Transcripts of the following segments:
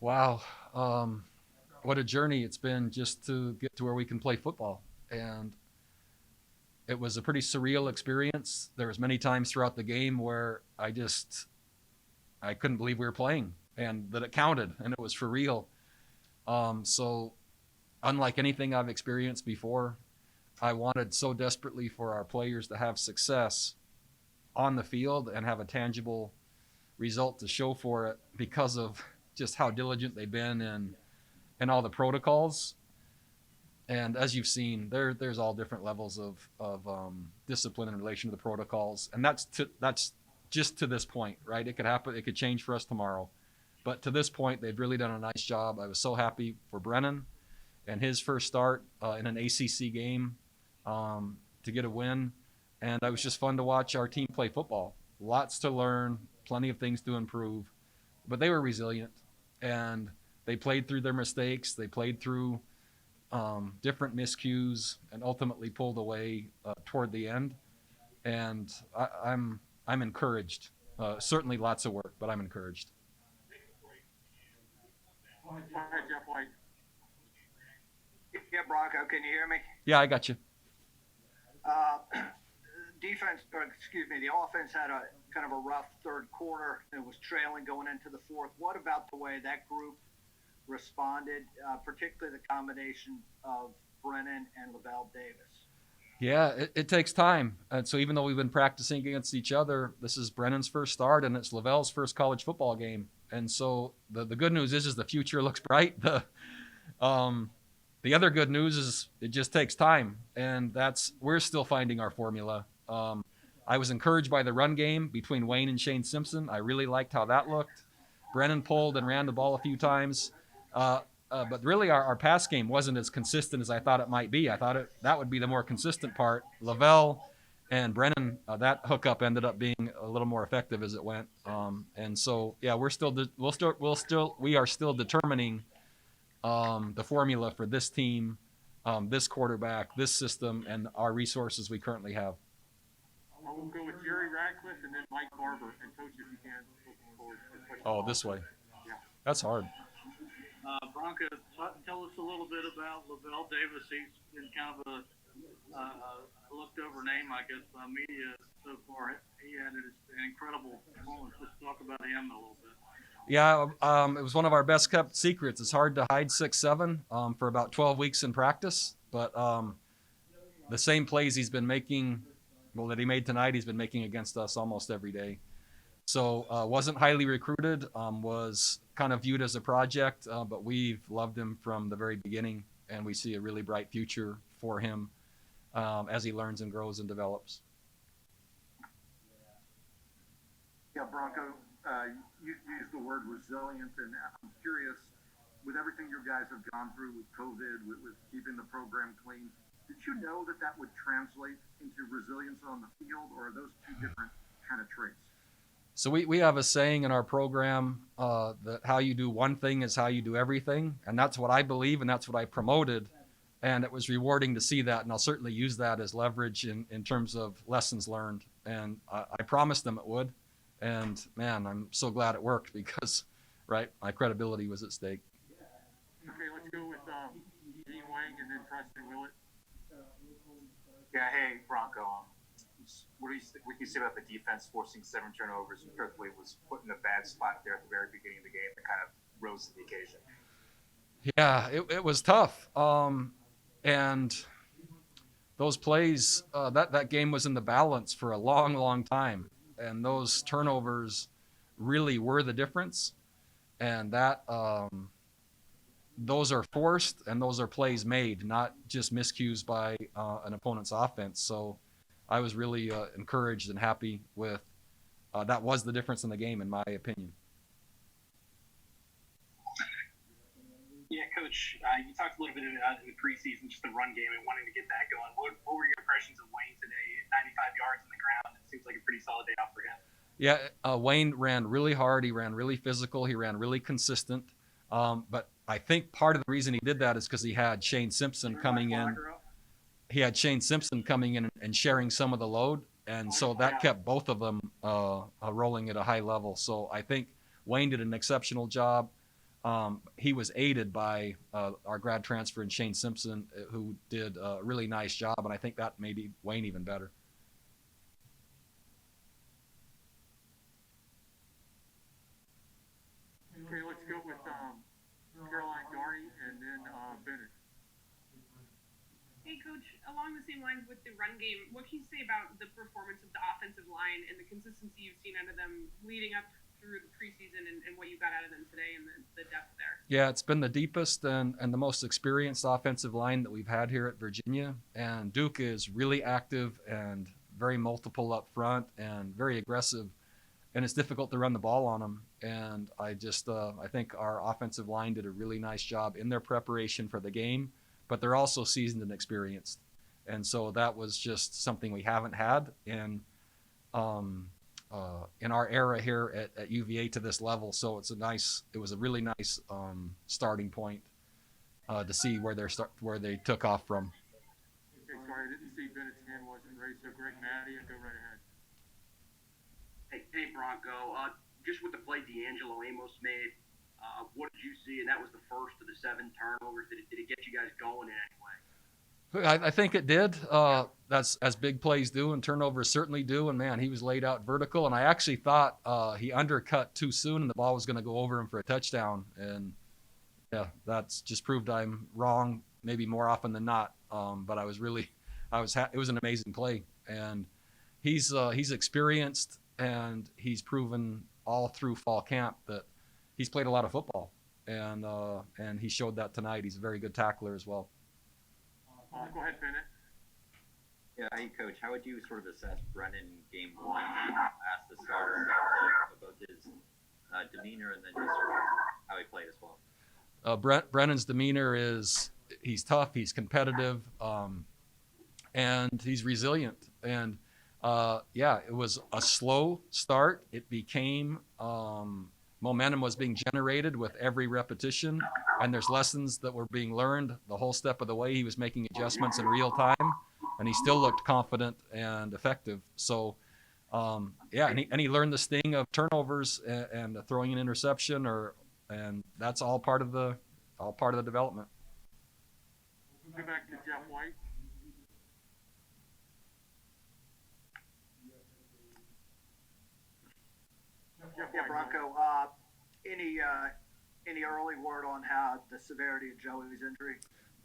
Wow. What a journey it's been just to get to where we can play football. And it was a pretty surreal experience. There was many times throughout the game where I couldn't believe we were playing and that it counted and it was for real. So unlike anything I've experienced before, I wanted so desperately for our players to have success on the field and have a tangible result to show for it because of just how diligent they've been and all the protocols. And as you've seen, there's all different levels of discipline in relation to the protocols, and that's just to this point, right? It could happen, it could change for us tomorrow, but to this point, they've really done a nice job. I was so happy for Brennan and his first start in an ACC game to get a win, and it was just fun to watch our team play football. Lots to learn, plenty of things to improve, but they were resilient and they played through their mistakes. They played through different miscues and ultimately pulled away toward the end. And I'm encouraged. Certainly lots of work, but I'm encouraged. All right, Jeff White. Yeah, Bronco, can you hear me? Yeah, I got you. Uh, Defense, or excuse me, the offense had a kind of a rough third quarter. It was trailing going into the fourth. What about the way that group responded, particularly the combination of Brennan and Lavell Davis? Yeah, it takes time. And so even though we've been practicing against each other, this is Brennan's first start and it's Lavell's first college football game. And so the good news is the future looks bright. Um, the other good news is it just takes time, and we're still finding our formula. I was encouraged by the run game between Wayne and Shane Simpson. I really liked how that looked. Brennan pulled and ran the ball a few times. But really, our pass game wasn't as consistent as I thought it might be. I thought that would be the more consistent part. Lavell and Brennan, that hookup ended up being a little more effective as it went. And so, yeah, we are still determining the formula for this team, this quarterback, this system, and our resources we currently have. We'll go with Jerry Radcliffe and then Mike Barber. And coach, if you can, looking forward to Oh, this way. Yeah. That's hard. Bronco, tell us a little bit about Lavell Davis. He's been kind of a looked over name, I guess, by media so far. He had an incredible performance. Let's talk about him a little bit. Yeah, it was one of our best kept secrets. It's hard to hide 6'7" for about 12 weeks in practice, but the same plays he's been making, well, that he made tonight, he's been making against us almost every day. So wasn't highly recruited, was kind of viewed as a project, but we've loved him from the very beginning, and we see a really bright future for him as he learns and grows and develops. Yeah, Bronco, you used the word resilient, and I'm curious, with everything you guys have gone through with COVID, with keeping the program clean, did you know that would translate into resilience on the field, or are those two different kind of traits? So we have a saying in our program that how you do one thing is how you do everything. And that's what I believe, and that's what I promoted. And it was rewarding to see that. And I'll certainly use that as leverage in terms of lessons learned. And I promised them it would. And man, I'm so glad it worked because, right, my credibility was at stake. Okay, let's go with Dean Wang and then Preston Willett. Yeah, hey, Bronco. What do you say about the defense forcing 7 turnovers? Kirkley was put in a bad spot there at the very beginning of the game that kind of rose to the occasion. Yeah, it was tough. And those plays, that game was in the balance for a long, long time. And those turnovers really were the difference. And those are forced and those are plays made, not just miscues by an opponent's offense. So I was really encouraged and happy with that was the difference in the game, in my opinion. Yeah, Coach, you talked a little bit about in the preseason, just the run game and wanting to get that going. What were your impressions of Wayne today? 95 yards on the ground. It seems like a pretty solid day out for him. Yeah, Wayne ran really hard. He ran really physical. He ran really consistent. But I think part of the reason he did that is because he had Shane Simpson coming in. He had Shane Simpson coming in and sharing some of the load. And so that kept both of them rolling at a high level. So I think Wayne did an exceptional job. he was aided by our grad transfer in Shane Simpson, who did a really nice job, and I think that made Wayne even better. Okay, let's go with Caroline Garney and then Bennett. Hey, Coach, along the same lines with the run game, what can you say about the performance of the offensive line and the consistency you've seen out of them leading up through the preseason and what you got out of them today and the depth there? Yeah, it's been the deepest and the most experienced offensive line that we've had here at Virginia. And Duke is really active and very multiple up front and very aggressive. And it's difficult to run the ball on them. And I think our offensive line did a really nice job in their preparation for the game, but they're also seasoned and experienced. And so that was just something we haven't had in our era here at UVA to this level. So it was a really nice starting point to see where they took off from. Okay, sorry, I didn't see Bennett's hand wasn't raised, so Greg Matty, go right ahead. Hey Bronco, just with the play D'Angelo Amos made, what did you see? And that was the first of the 7 turnovers. Did it get you guys going in any way? I think it did. That's as big plays do, and turnovers certainly do. And man, he was laid out vertical, and I actually thought he undercut too soon, and the ball was going to go over him for a touchdown. And yeah, that's just proved I'm wrong, maybe more often than not. But it was an amazing play, and he's experienced, and he's proven all through fall camp that he's played a lot of football, and he showed that tonight. He's a very good tackler as well. Go ahead, Bennett. Yeah, hey, Coach. How would you sort of assess Brennan game 1? Ask the starter about both his demeanor and then just sort of how he played as well. Brennan's demeanor is he's tough, he's competitive, and he's resilient. And it was a slow start. It became momentum was being generated with every repetition, and there's lessons that were being learned the whole step of the way. He was making adjustments in real time, and he still looked confident and effective. So, and he learned the sting of turnovers and throwing an interception, and that's all part of the development. Go back to Jeff White. Yeah, Bronco. Any early word on how the severity of Joey's injury?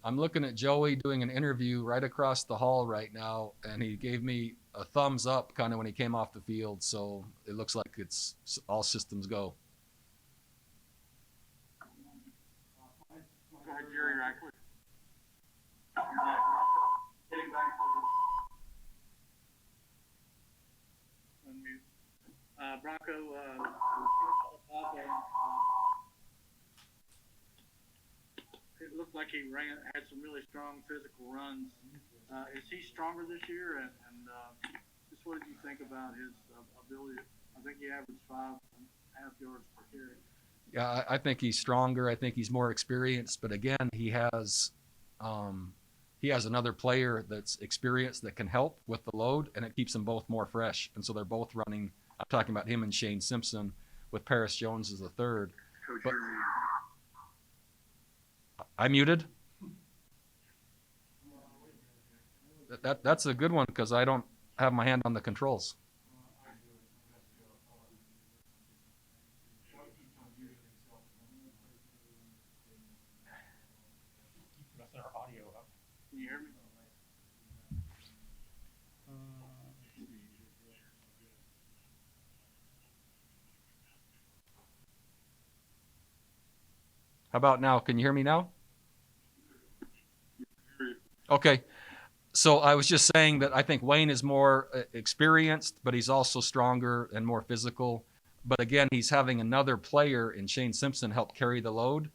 I'm looking at Joey doing an interview right across the hall right now, and he gave me a thumbs up kind of when he came off the field. So it looks like it's all systems go. Go ahead, Jerry Ratcliffe. Getting back to unmute. Bronco, it looked like he had some really strong physical runs. Is he stronger this year? And just what did you think about his ability? I think he averaged 5.5 yards per carry. Yeah, I think he's stronger. I think he's more experienced. But again, he has another player that's experienced that can help with the load, and it keeps them both more fresh. And so they're both running. I'm talking about him and Shane Simpson, with Paris Jones as the third. Coach, But I muted. That's a good one because I don't have my hand on the controls. Can you hear me? How about now? Can you hear me now? Okay. So I was just saying that I think Wayne is more experienced, but he's also stronger and more physical. But again, he's having another player in Shane Simpson help carry the load.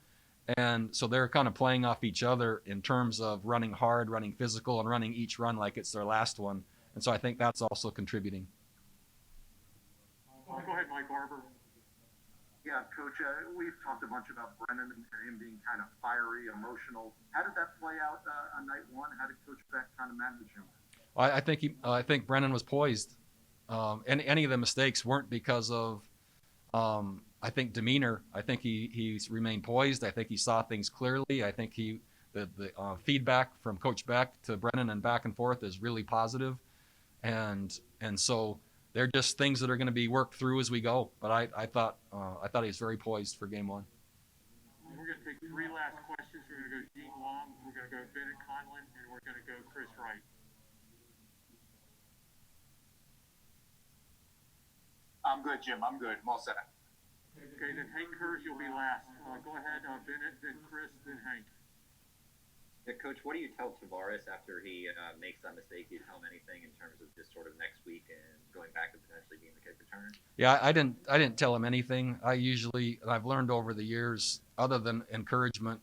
And so they're kind of playing off each other in terms of running hard, running physical, and running each run like it's their last one. And so I think that's also contributing. Go ahead, Mike Barber. Yeah, Coach, we've talked a bunch about Brennan and him being kind of fiery, emotional. How did that play out on night 1? How did Coach Beck kind of manage him? I think Brennan was poised. Any of the mistakes weren't because of I think demeanor. I think he's remained poised. I think he saw things clearly. I think the feedback from Coach Beck to Brennan and back and forth is really positive, and so they're just things that are going to be worked through as we go. But I thought he was very poised for game one. We're going to take 3 last questions. We're going to go Dean Long, we're going to go Bennett Conlon, and we're going to go Chris Wright. I'm good, Jim. I'm good. I'm all set. Okay, then Hank Kurz, you'll be last. Go ahead, Bennett, then Chris, then Hank. Yeah, Coach, what do you tell Tavares after he makes that mistake? Do you tell him anything in terms of just sort of next week and going back to potentially being the kick returner? Yeah, I didn't tell him anything. I've learned over the years, other than encouragement,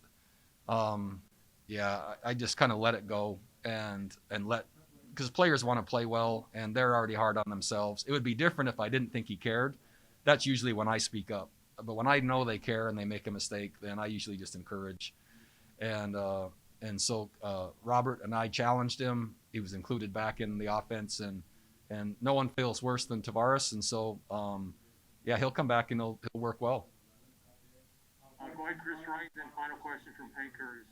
I just kind of let it go and because players want to play well and they're already hard on themselves. It would be different if I didn't think he cared. That's usually when I speak up. But when I know they care and they make a mistake, then I usually just encourage. And so Robert and I challenged him. He was included back in the offense, and no one feels worse than Tavares. And so, he'll come back and he'll work well. Go ahead, Chris Wright, then final question from Hank Kurz.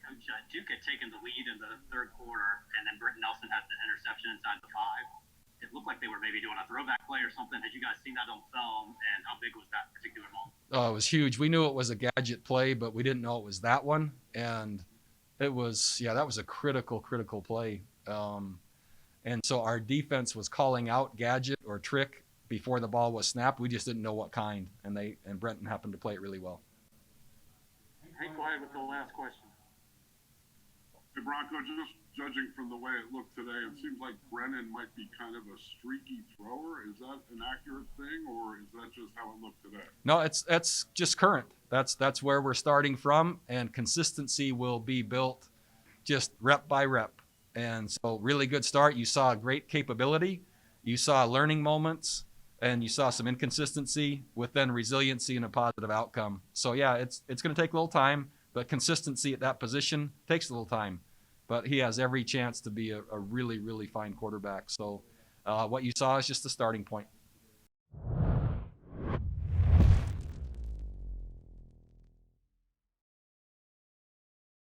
Coach, Duke had taken the lead in the third quarter, and then Britton Nelson had the interception inside the 5. It looked like they were maybe doing a throwback play or something. Had you guys seen that on film, and how big was that particular moment? It was huge. We knew it was a gadget play, but we didn't know it was that one. And it was, that was a critical play. And so our defense was calling out gadget or trick before the ball was snapped. We just didn't know what kind, and Brenton happened to play it really well. Hank, go ahead with the last question. Hey, Bronco, just judging from the way it looked today, it seems like Brennan might be kind of a streaky thrower. Is that an accurate thing, or is that just how it looked today? No, that's just current. That's where we're starting from, and consistency will be built just rep by rep. And so really good start. You saw great capability. You saw learning moments, and you saw some inconsistency with then resiliency and a positive outcome. So, it's going to take a little time, but consistency at that position takes a little time. But he has every chance to be a really, really fine quarterback. So what you saw is just the starting point.